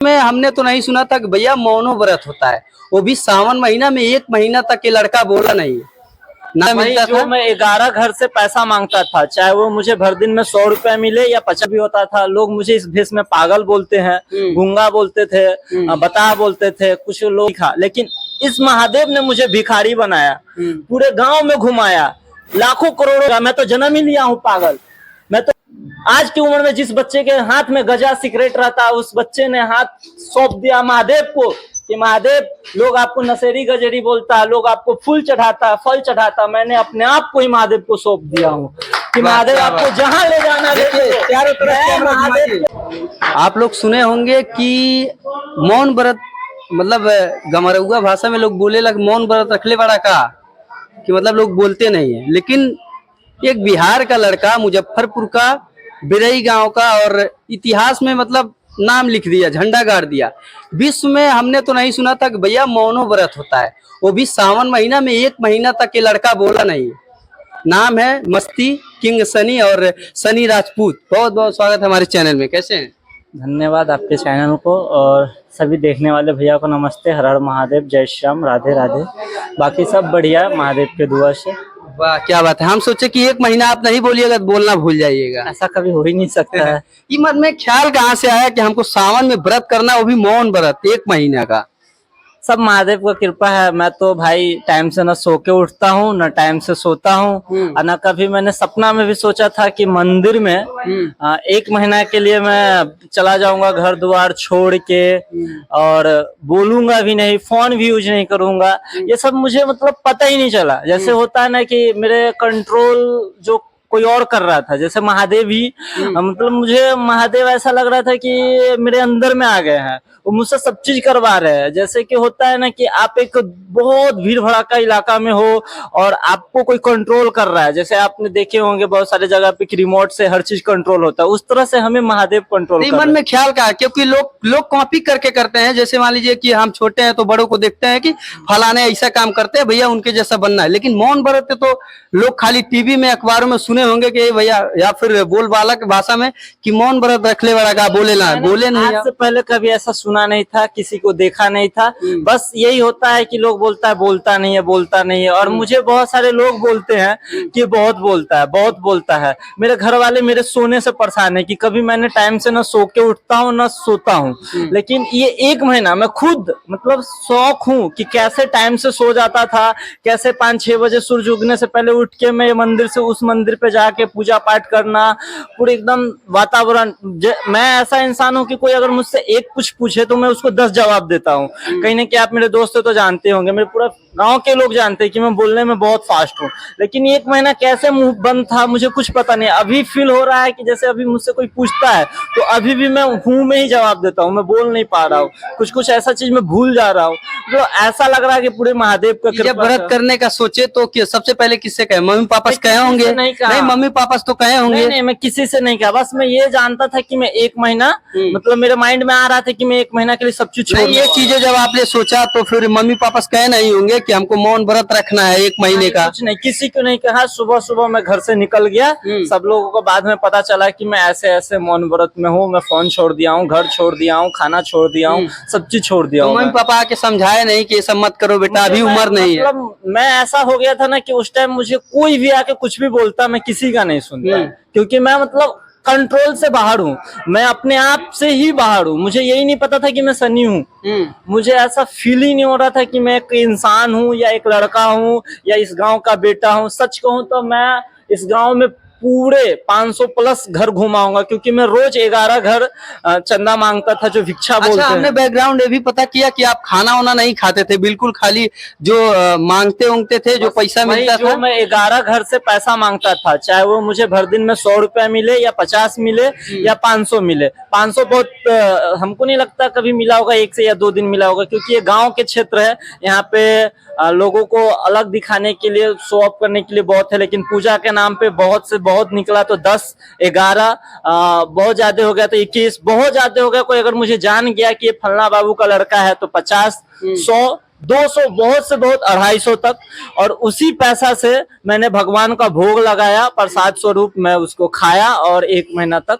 में हमने तो नहीं सुना था कि भैया मौनो व्रत होता है, वो भी सावन महीना में 1 महीना तक ये लड़का बोला नहीं ना मिलता जो था। मैं 11 घर से पैसा मांगता था, चाहे वो मुझे भर दिन में 100 रुपया मिले या 50 भी होता था। लोग मुझे इस भेष में पागल बोलते हैं, गूंगा बोलते थे, बता बोलते थे, कुछ लोग था। लेकिन इस महादेव ने मुझे भिखारी बनाया, पूरे गांव में घुमाया, लाखों करोड़ों का। मैं तो जन्म ही लिया हूँ पागल। मैं तो आज की उम्र में जिस बच्चे के हाथ में गजा सिगरेट रहता है, उस बच्चे ने हाथ सौंप दिया महादेव को कि महादेव, लोग आपको नशेड़ी गजेड़ी बोलता है, लोग आपको फूल चढ़ाता है, फल चढ़ाता है। मैंने अपने आप को ही महादेव को सौंप दिया हूँ कि महादेव आपको जहां ले जाना ले चारों तरफ महादेव। आप लोग सुने होंगे कि मौन व्रत मतलब गमरुआ भाषा में लोग बोले लग मौन व्रत रखले बड़ा का कि मतलब लोग बोलते नहीं है। लेकिन एक बिहार का लड़का मुजफ्फरपुर का बिरई गांव का और इतिहास में मतलब नाम लिख दिया, झंडा गाड़ दिया। विश्व में हमने तो नहीं सुना था कि भैया मौनो व्रत होता है, वो भी सावन महीना में 1 महीना तक ये लड़का बोला नहीं। नाम है मस्ती किंग सनी और सनी राजपूत। बहुत बहुत स्वागत है हमारे चैनल में। कैसे हैं? धन्यवाद आपके चैनल को और सभी देखने वाले भैया को नमस्ते। हर हर महादेव, जय श्याम, राधे राधे। बाकी सब बढ़िया महादेव के दुआ से। वाह क्या बात है। हम सोचे कि 1 महीना आप नहीं बोलिएगा तो बोलना भूल जाइएगा। ऐसा कभी हो ही नहीं सकता है। ये मन में ख्याल कहाँ से आया कि हमको सावन में व्रत करना, वो भी मौन व्रत 1 महीना का? सब महादेव का कृपा है। मैं तो भाई टाइम से न सो के उठता हूँ, न टाइम से सोता हूँ, और न कभी मैंने सपना में भी सोचा था कि मंदिर में 1 महीना के लिए मैं चला जाऊंगा घर द्वार छोड़ के, और बोलूंगा भी नहीं, फोन भी यूज नहीं करूंगा। ये सब मुझे मतलब पता ही नहीं चला। जैसे होता है ना कि मेरे कंट्रोल जो कोई और कर रहा था, जैसे महादेव ही मतलब मुझे महादेव ऐसा लग रहा था कि मेरे अंदर में आ गए हैं, वो मुझसे सब चीज करवा रहे हैं। जैसे कि होता है ना कि आप एक बहुत भीड़ भड़ाका इलाका में हो और आपको कोई कंट्रोल कर रहा है। जैसे आपने देखे होंगे बहुत सारे जगह पे कि रिमोट से हर चीज कंट्रोल होता है, उस तरह से हमें महादेव कंट्रोल कर रहे हैं। मन में ख्याल का, क्योंकि लोग कॉपी करके करते हैं। जैसे मान लीजिए कि हम छोटे हैं तो बड़ों को देखते हैं कि फलाने ऐसा काम करते हैं, भैया उनके जैसा बनना है। लेकिन मौन व्रत तो लोग खाली टीवी में अखबारों में सुने होंगे कि भैया, या फिर बोलबाला की भाषा में कि मौन व्रत रखले बड़ा का बोले ना बोले नहीं। आज से पहले कभी ऐसा सुना नहीं था, किसी को देखा नहीं था। बस यही होता है कि लोग बोलता है बोलता नहीं है, बोलता नहीं है। और मुझे बहुत सारे लोग बोलते हैं कि बहुत बोलता है, बहुत बोलता है। मेरे घर वाले मेरे सोने से परेशान है कि कभी मैंने टाइम से न सो के उठता हूँ न सोता हूँ। लेकिन ये 1 महीना मैं खुद मतलब शौक हूँ कि कैसे टाइम से सो जाता था, कैसे 5-6 बजे सूरज उगने से पहले उठ के मैं मंदिर से उस मंदिर पे जाके पूजा पाठ करना, पूरे एकदम वातावरण। मैं ऐसा इंसान हूँ कि कोई अगर मुझसे एक कुछ पूछे तो मैं उसको 10 जवाब देता हूँ। कहीं ना कहीं आप मेरे दोस्त हो तो जानते होंगे, मेरे पूरा गांव के लोग जानते हैं कि मैं बोलने में बहुत फास्ट हूँ। लेकिन 1 महीना कैसे मुंह बंद था मुझे कुछ पता नहीं। अभी फील हो रहा है कि जैसे अभी मुझसे कोई पूछता है तो अभी भी मैं हूँ में ही जवाब देता हूँ, मैं बोल नहीं पा रहा हूँ, कुछ ऐसा चीज मैं भूल जा रहा हूँ। तो ऐसा लग रहा है कि पूरे महादेव का कृपा। जब व्रत करने का सोचे तो सबसे पहले किससे कहे? मम्मी पापा से कहे होंगे? नहीं, मम्मी पापा तो कहे होंगे। नहीं, मैं किसी से नहीं कहा। बस मैं ये जानता था कि मैं 1 महीना मतलब मेरे माइंड में आ रहा था कि मैं 1 महीना के लिए सब चीज छोड़। ये चीजें जब आपने सोचा तो फिर मम्मी पापा से कहे नहीं होंगे कि हमको मौन व्रत रखना है 1 महीने का? कुछ नहीं, किसी को नहीं कहा। सुबह सुबह मैं घर से निकल गया। सब लोगों को बाद में पता चला कि मैं ऐसे ऐसे मौन व्रत में हूँ। मैं फोन छोड़ दिया हूँ, घर छोड़ दिया हूँ, खाना छोड़ दिया हूँ, सब चीज छोड़ दिया हूँ। मम्मी पापा आके समझाए नहीं कि ये सब मत करो बेटा, अभी उम्र नहीं है? मतलब मैं ऐसा हो गया था ना कि उस टाइम मुझे कोई भी आके कुछ भी बोलता, मैं किसी का नहीं सुनता, क्योंकि मैं मतलब कंट्रोल से बाहर हूँ। मैं अपने आप से ही बाहर हूँ। मुझे यही नहीं पता था कि मैं सनी हूँ। मुझे ऐसा फील ही नहीं हो रहा था कि मैं एक इंसान हूँ या एक लड़का हूँ या इस गांव का बेटा हूँ। सच कहूँ तो मैं इस गांव में पूरे 500 प्लस घर घुमाऊंगा, क्योंकि मैं रोज 11 घर चंदा मांगता था, जो भिक्षा बोलते हैं। हमने बैकग्राउंड ये भी पता किया कि आप खाना वाना नहीं खाते थे, बिल्कुल खाली जो मांगते उंगते थे, जो पैसा मिलता था। मैं 11 घर से पैसा मांगता था, चाहे वो मुझे भर दिन में 100 रुपया मिले या 50 मिले या 500 मिले। 500 बहुत हमको नहीं लगता कभी मिला होगा, 1 से या 2 दिन मिला होगा, क्योंकि ये गाँव के क्षेत्र है। यहाँ पे लोगों को अलग दिखाने के लिए, शो ऑफ करने के लिए बहुत है। लेकिन पूजा के नाम पे बहुत से बहुत निकला तो 10, 11 बहुत ज्यादा हो गया तो 21, बहुत ज्यादा हो गया। कोई अगर मुझे जान गया कि ये फलना बाबू का लड़का है तो 50, 100, 200, बहुत से बहुत 250 तक। और उसी पैसा से मैंने भगवान का भोग लगाया, प्रसाद स्वरूप मैं उसको खाया और 1 महीना तक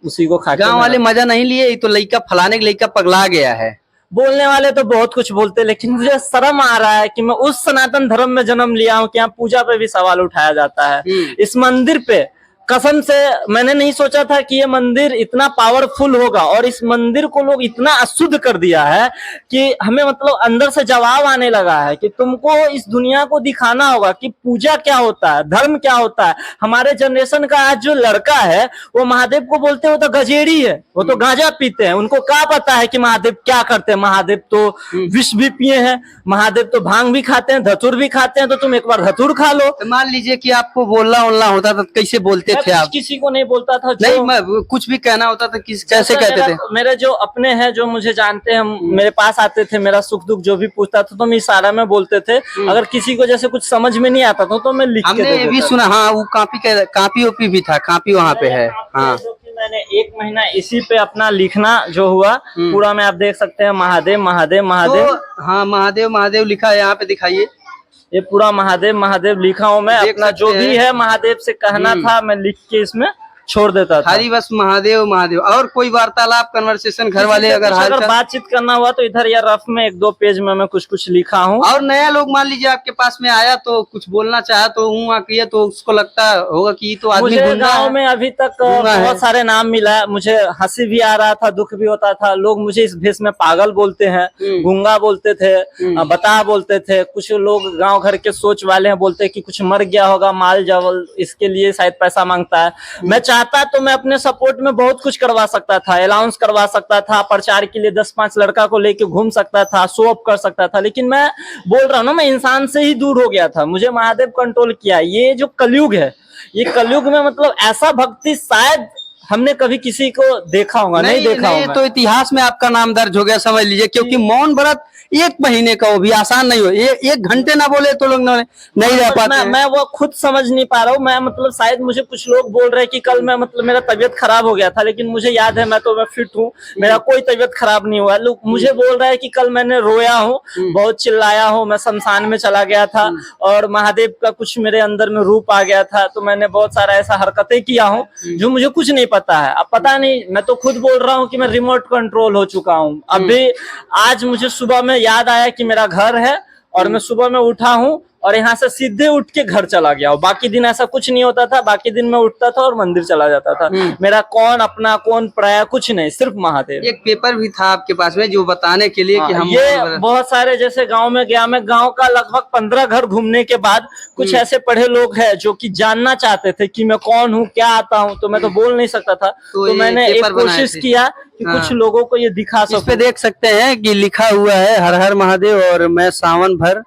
उसी को खा के गांव मैं वाले मजा नहीं लिए, ये तो लड़का फलाने का लड़का पगला गया है। बोलने वाले तो बहुत कुछ बोलते, लेकिन मुझे शर्म आ रहा है कि मैं उस सनातन धर्म में जन्म लिया हूँ कि यहाँ पूजा पे भी सवाल उठाया जाता है। इस मंदिर पे कसम से मैंने नहीं सोचा था कि ये मंदिर इतना पावरफुल होगा, और इस मंदिर को लोग इतना अशुद्ध कर दिया है कि हमें मतलब अंदर से जवाब आने लगा है कि तुमको इस दुनिया को दिखाना होगा कि पूजा क्या होता है, धर्म क्या होता है। हमारे जनरेशन का आज जो लड़का है वो महादेव को बोलते हैं वो तो गजेड़ी है, वो तो गांजा पीते हैं, उनको क्या पता है कि महादेव क्या करते हैं। महादेव तो विष भी पिए हैं, महादेव तो भांग भी खाते हैं, धतूर भी खाते हैं, तो तुम एक बार धतूर खा लो। तो मान लीजिए कि आपको बोलना बोलना होता था, कैसे बोलते थे आप? किसी को नहीं बोलता था। नहीं, मैं कुछ भी कहना होता था कैसे कहते थे? मेरे जो अपने हैं जो मुझे जानते हैं, मेरे पास आते थे, मेरा सुख दुख जो भी पूछता था तो मैं इशारा में बोलते थे। अगर किसी को जैसे कुछ समझ में नहीं आता था तो मैं लिख के दे देता था। हमने ये भी सुना, हाँ वो कापी ओपी भी था, कापी वहाँ पे है। हाँ, मैंने 1 महीना इसी पे अपना लिखना जो हुआ पूरा में आप देख सकते हैं, महादेव महादेव महादेव। तो हाँ, महादेव महादेव लिखा है यहाँ पे, दिखाइए। ये पूरा महादेव महादेव लिखा हूँ मैं, अपना जो भी है महादेव से कहना था मैं लिख के इसमें छोड़ देता था। खाली बस महादेव महादेव। और कोई वार्तालाप, कन्वर्सेशन घर वाले अगर बातचीत करना हुआ तो इधर या रफ में 1-2 पेज में मैं कुछ कुछ लिखा हूँ। और नया लोग मान लीजिए आपके पास में आया तो कुछ बोलना चाहा तो किया तो उसको लगता होगा कि तो आदमी मुझे गाँव में अभी तक बहुत सारे नाम मिला है, मुझे हंसी भी आ रहा था, दुख भी होता था। लोग मुझे इस भेष में पागल बोलते हैं, गूंगा बोलते थे, बता बोलते थे। कुछ लोग गाँव घर के सोच वाले हैं, बोलते हैं कि कुछ मर गया होगा, माल जावल इसके लिए शायद पैसा मांगता है। मैं चाहता तो मैं अपने सपोर्ट में बहुत कुछ करवा सकता था, अलाउंस करवा सकता था, प्रचार के लिए 10-5 लड़का को लेके घूम सकता था, शो ऑफ कर सकता था। लेकिन मैं बोल रहा हूँ ना, मैं इंसान से ही दूर हो गया था, मुझे महादेव कंट्रोल किया। ये जो कलयुग है, ये कलयुग में मतलब ऐसा भक्ति शायद हमने कभी किसी को देखा होगा नहीं देखा होगा। तो इतिहास में आपका नाम दर्ज हो गया समझ लीजिए, क्योंकि मौन व्रत 1 महीने का वो भी आसान नहीं हो। 1 घंटे ना बोले तो लोग नहीं रह पाते। मैं वो खुद समझ नहीं पा रहा हूँ। मैं मतलब शायद मुझे कुछ लोग बोल रहे हैं कि कल मैं मतलब मेरा तबीयत खराब हो गया था, लेकिन मुझे याद है मैं फिट हूँ, मेरा कोई तबीयत खराब नहीं हुआ। लोग मुझे बोल रहे हैं कि कल मैंने रोया हूँ, बहुत चिल्लाया हूँ, मैं शमशान में चला गया था और महादेव का कुछ मेरे अंदर में रूप आ गया था, तो मैंने बहुत सारा ऐसा हरकतें किया हूँ जो मुझे कुछ नहीं पता है। अब पता नहीं, मैं तो खुद बोल रहा हूँ कि मैं रिमोट कंट्रोल हो चुका हूँ। अभी आज मुझे सुबह में याद आया कि मेरा घर है और मैं सुबह में उठा हूँ और यहाँ से सीधे उठ के घर चला गया। बाकी दिन ऐसा कुछ नहीं होता था, बाकी दिन मैं उठता था और मंदिर चला जाता था। मेरा कौन अपना कौन पराया कुछ नहीं, सिर्फ महादेव। एक पेपर भी था आपके पास में जो बताने के लिए कि हम ये बहुत सारे, जैसे गांव में गया मैं, गांव का लगभग 15 घर घूमने के बाद कुछ ऐसे पढ़े लोग हैं जो कि जानना चाहते थे कि मैं कौन हूँ, क्या आता हूँ, तो मैं तो बोल नहीं सकता था। तो मैंने एक कोशिश किया कि कुछ लोगों को ये दिखा सकूं। इस पे देख सकते हैं कि लिखा हुआ है, हर हर महादेव और मैं सावन भर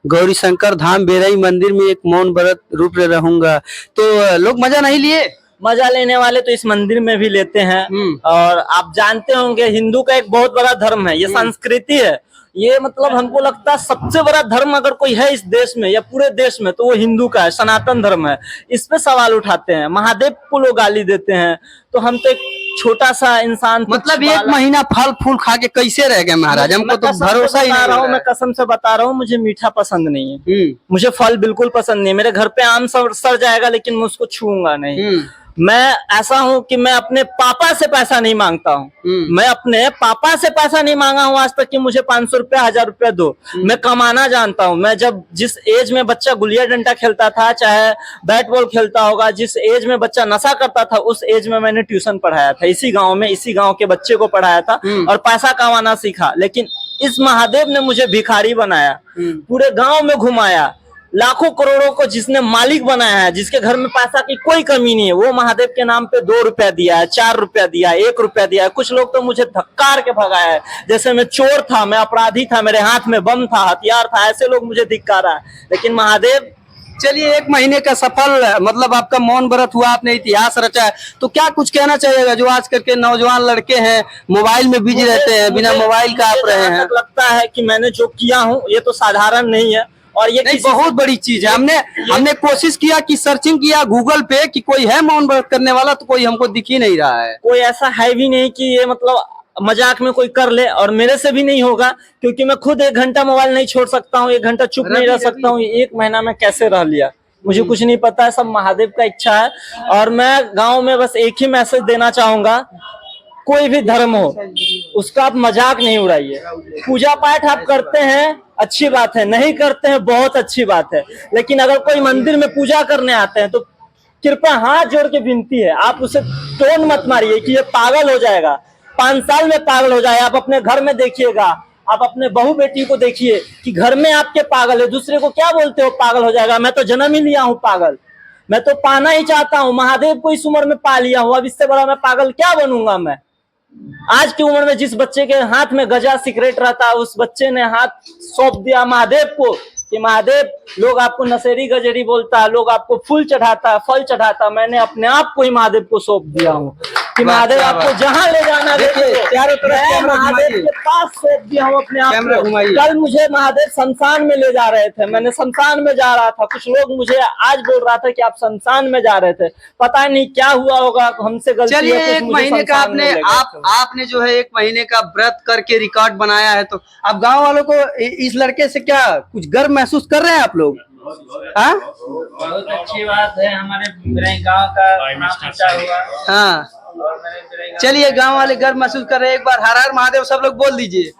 गौरी शंकर धाम बेरई मंदिर में एक मौन व्रत रूप में रहूंगा। तो लोग मजा नहीं लिए? मजा लेने वाले तो इस मंदिर में भी लेते हैं। और आप जानते होंगे हिंदू का एक बहुत बड़ा धर्म है, ये संस्कृति है। ये मतलब हमको लगता है सबसे बड़ा धर्म अगर कोई है इस देश में या पूरे देश में तो वो हिंदू का है, सनातन धर्म है। इस पे सवाल उठाते हैं, महादेव को लोग गाली देते हैं, तो हम तो एक छोटा सा इंसान, मतलब 1 महीना फल फूल खा के कैसे रह गए महाराज? हमको तो भरोसा ही नहीं। मैं कसम से बता रहा हूँ, मुझे मीठा पसंद नहीं है, मुझे फल बिल्कुल पसंद नहीं है। मेरे घर पे आम सड़ जाएगा लेकिन मैं उसको छूऊंगा नहीं। मैं ऐसा हूँ कि मैं अपने पापा से पैसा नहीं मांगता हूँ। मैं अपने पापा से पैसा नहीं मांगा हूँ आज तक कि मुझे 500 रुपया 1000 रुपया दो। मैं कमाना जानता हूँ। मैं जब जिस एज में बच्चा गुलिया डंडा खेलता था, चाहे बैट बॉल खेलता होगा, जिस एज में बच्चा नशा करता था, उस एज में मैंने ट्यूशन पढ़ाया था इसी गाँव में, इसी गाँव के बच्चे को पढ़ाया था और पैसा कमाना सीखा। लेकिन इस महादेव ने मुझे भिखारी बनाया, पूरे गाँव में घुमाया, लाखों करोड़ों को जिसने मालिक बनाया है, जिसके घर में पैसा की कोई कमी नहीं है, वो महादेव के नाम पे 2 रुपया दिया है, 4 रुपया दिया है, 1 रुपया दिया है। कुछ लोग तो मुझे धक्कार के भगाया है, जैसे मैं चोर था, मैं अपराधी था, मेरे हाथ में बम था, हथियार था, ऐसे लोग मुझे धिक्कारा है। लेकिन महादेव, चलिए 1 महीने का सफल मतलब आपका मौन व्रत हुआ, आपने इतिहास रचा है, तो क्या कुछ कहना चाहिएगा जो आज करके नौजवान लड़के हैं मोबाइल में बिजी रहते हैं, बिना मोबाइल का आप रहे हैं? लगता है कि मैंने जो किया हूँ ये तो साधारण नहीं है और ये बहुत बड़ी चीज है। हमने कोशिश किया कि सर्चिंग किया गूगल पे कि कोई है मौन व्रत करने वाला, तो कोई हमको दिख ही नहीं रहा है। कोई ऐसा है भी नहीं कि ये मतलब मजाक में कोई कर ले, और मेरे से भी नहीं होगा, क्योंकि मैं खुद 1 घंटा मोबाइल नहीं छोड़ सकता हूँ, 1 घंटा चुप नहीं रह सकता हूँ। 1 महीना में कैसे रह लिया, मुझे कुछ नहीं पता है, सब महादेव का इच्छा है। और मैं गांव में बस एक ही मैसेज देना चाहूंगा, कोई भी धर्म हो उसका आप मजाक नहीं उड़ाइए। पूजा पाठ आप करते हैं अच्छी बात है, नहीं करते हैं बहुत अच्छी बात है, लेकिन अगर कोई मंदिर में पूजा करने आते हैं तो कृपया हाथ जोड़ के विनती है, आप उसे टोन मत मारिए कि ये पागल हो जाएगा, 5 साल में पागल हो जाए। आप अपने घर में देखिएगा, आप अपने बहू बेटी को देखिए कि घर में आपके पागल है, दूसरे को क्या बोलते हो पागल हो जाएगा। मैं तो जन्म ही लिया हूँ पागल, मैं तो पाना ही चाहता हूँ, महादेव को इस उम्र में पा लिया हूँ, अब इससे बड़ा मैं पागल क्या बनूंगा। मैं आज की उम्र में जिस बच्चे के हाथ में गजा सिगरेट रहता है, उस बच्चे ने हाथ सौंप दिया महादेव को कि महादेव, लोग आपको नशेड़ी गजेड़ी बोलता है, लोग आपको फूल चढ़ाता है, फल चढ़ाता है, मैंने अपने आप को ही महादेव को सौंप दिया हूँ कि महादेव आपको जहां ले जाना मैं महादेव के पास सौंप दिया हूँ अपने आप को। कल मुझे महादेव शमशान में ले जा रहे थे, मैंने शमशान में जा रहा था, कुछ लोग मुझे आज बोल रहा था कि आप शमशान में जा रहे थे, पता नहीं क्या हुआ होगा, हमसे गलती चलिए है। एक महीने का आपने जो है 1 महीने का व्रत करके रिकॉर्ड बनाया है, तो आप गांव वालों को इस लड़के से क्या कुछ गर्व महसूस कर रहे हैं आप लोग? हाँ, बहुत अच्छी बात है, हमारे गांव का नाम ऊंचा हुआ। हाँ, चलिए गांव वाले गर्व महसूस कर रहे हैं, एक बार हर हर महादेव सब लोग बोल दीजिए।